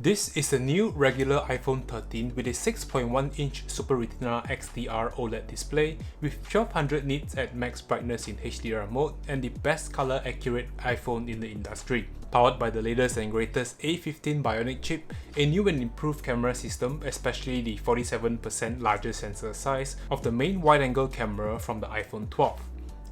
This is a new regular iPhone 13 with a 6.1-inch Super Retina XDR OLED display with 1200 nits at max brightness in HDR mode and the best color accurate iPhone in the industry. Powered by the latest and greatest A15 Bionic chip, a new and improved camera system, especially the 47% larger sensor size of the main wide-angle camera from the iPhone 12.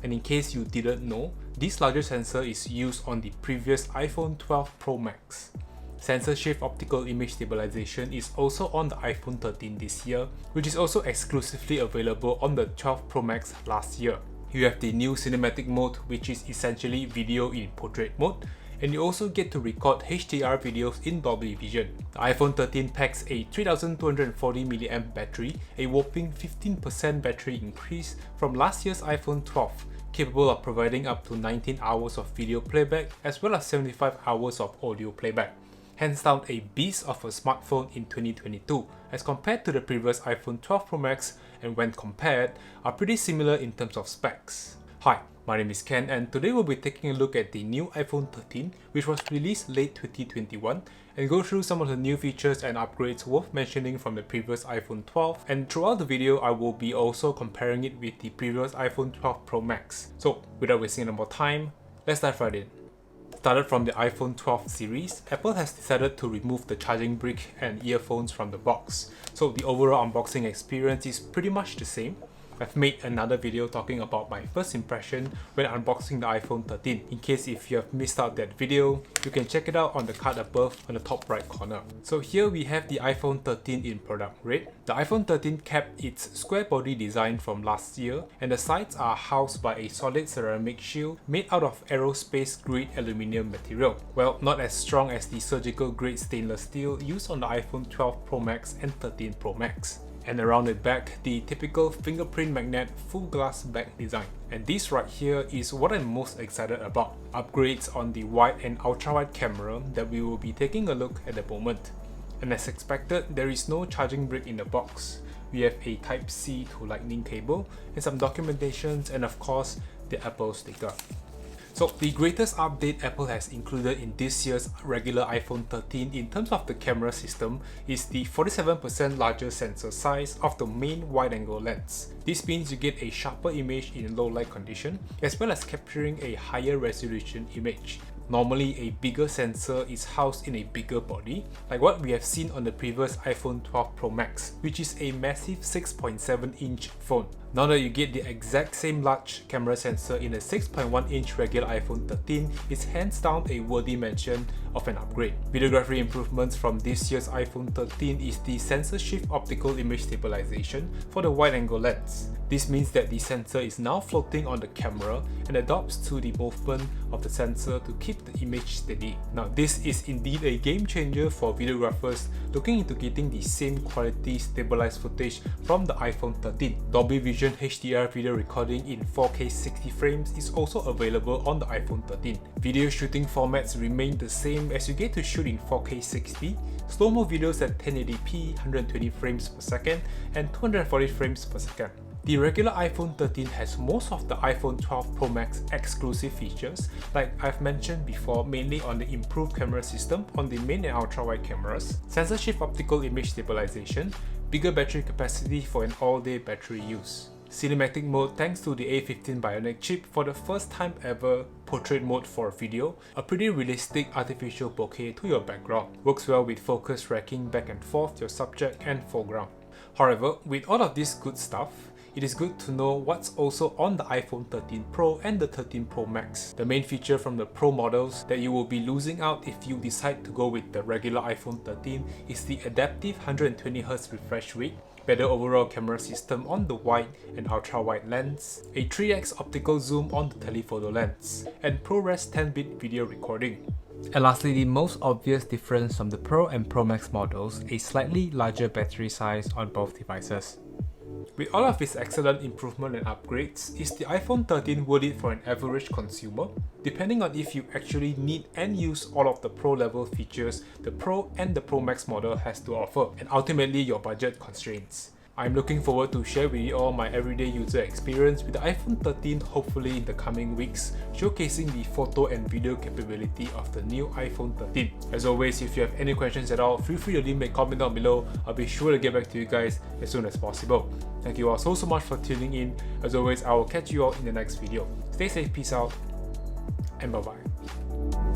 And in case you didn't know, this larger sensor is used on the previous iPhone 12 Pro Max. Sensor shift optical image stabilization is also on the iPhone 13 this year, which is also exclusively available on the 12 Pro Max last year. You have the new cinematic mode, which is essentially video in portrait mode, and you also get to record HDR videos in Dolby Vision. The iPhone 13 packs a 3240 mAh battery, a whopping 15% battery increase from last year's iPhone 12, capable of providing up to 19 hours of video playback as well as 75 hours of audio playback. Hands down a beast of a smartphone in 2022 as compared to the previous iPhone 12 Pro Max, and when compared are pretty similar in terms of specs. Hi, my name is Ken and today we'll be taking a look at the new iPhone 13, which was released late 2021, and go through some of the new features and upgrades worth mentioning from the previous iPhone 12, and throughout the video I will be also comparing it with the previous iPhone 12 Pro Max. So without wasting any more time, let's dive right in. Started from the iPhone 12 series, Apple has decided to remove the charging brick and earphones from the box. So the overall unboxing experience is pretty much the same. I've made another video talking about my first impression when unboxing the iPhone 13. In case if you have missed out that video, you can check it out on the card above on the top right corner. So here we have the iPhone 13 in product red. The iPhone 13 kept its square body design from last year, and the sides are housed by a solid ceramic shield made out of aerospace grade aluminium material. Well, not as strong as the surgical grade stainless steel used on the iPhone 12 Pro Max and 13 Pro Max. And around the back, the typical fingerprint magnet full glass back design. And this right here is what I'm most excited about. Upgrades on the wide and ultra-wide camera that we will be taking a look at the moment. And as expected, there is no charging brick in the box. We have a Type-C to Lightning cable and some documentations, and of course the Apple sticker. So the greatest update Apple has included in this year's regular iPhone 13 in terms of the camera system is the 47% larger sensor size of the main wide-angle lens. This means you get a sharper image in low light condition as well as capturing a higher resolution image. Normally, a bigger sensor is housed in a bigger body, like what we have seen on the previous iPhone 12 Pro Max, which is a massive 6.7-inch phone. Now that you get the exact same large camera sensor in a 6.1-inch regular iPhone 13, is hands down a worthy mention of an upgrade. Videography improvements from this year's iPhone 13 is the sensor shift optical image stabilization for the wide-angle lens. This means that the sensor is now floating on the camera and adapts to the movement of the sensor to keep the image steady. Now this is indeed a game changer for videographers looking into getting the same quality stabilized footage from the iPhone 13. Dolby Vision HDR video recording in 4K 60 frames is also available on the iPhone 13. Video shooting formats remain the same as you get to shoot in 4K 60, slow-mo videos at 1080p 120 frames per second and 240 frames per second. The regular iPhone 13 has most of the iPhone 12 Pro Max exclusive features, like I've mentioned before, mainly on the improved camera system on the main and ultra-wide cameras, sensor shift optical image stabilization, bigger battery capacity for an all-day battery use, cinematic mode thanks to the A15 Bionic chip for the first time ever, portrait mode for video, a pretty realistic artificial bokeh to your background, works well with focus tracking back and forth your subject and foreground. However, with all of this good stuff, it is good to know what's also on the iPhone 13 Pro and the 13 Pro Max. The main feature from the Pro models that you will be losing out if you decide to go with the regular iPhone 13 is the adaptive 120Hz refresh rate, better overall camera system on the wide and ultra-wide lens, a 3x optical zoom on the telephoto lens, and ProRes 10-bit video recording. And lastly, the most obvious difference from the Pro and Pro Max models, a slightly larger battery size on both devices. With all of its excellent improvement and upgrades, is the iPhone 13 worth it for an average consumer? Depending on if you actually need and use all of the Pro level features the Pro and the Pro Max model has to offer, and ultimately your budget constraints. I'm looking forward to share with you all my everyday user experience with the iPhone 13 hopefully in the coming weeks, showcasing the photo and video capability of the new iPhone 13. As always, if you have any questions at all, feel free to leave a comment down below. I'll be sure to get back to you guys as soon as possible. Thank you all so much for tuning in. As always, I will catch you all in the next video. Stay safe, peace out, and bye bye.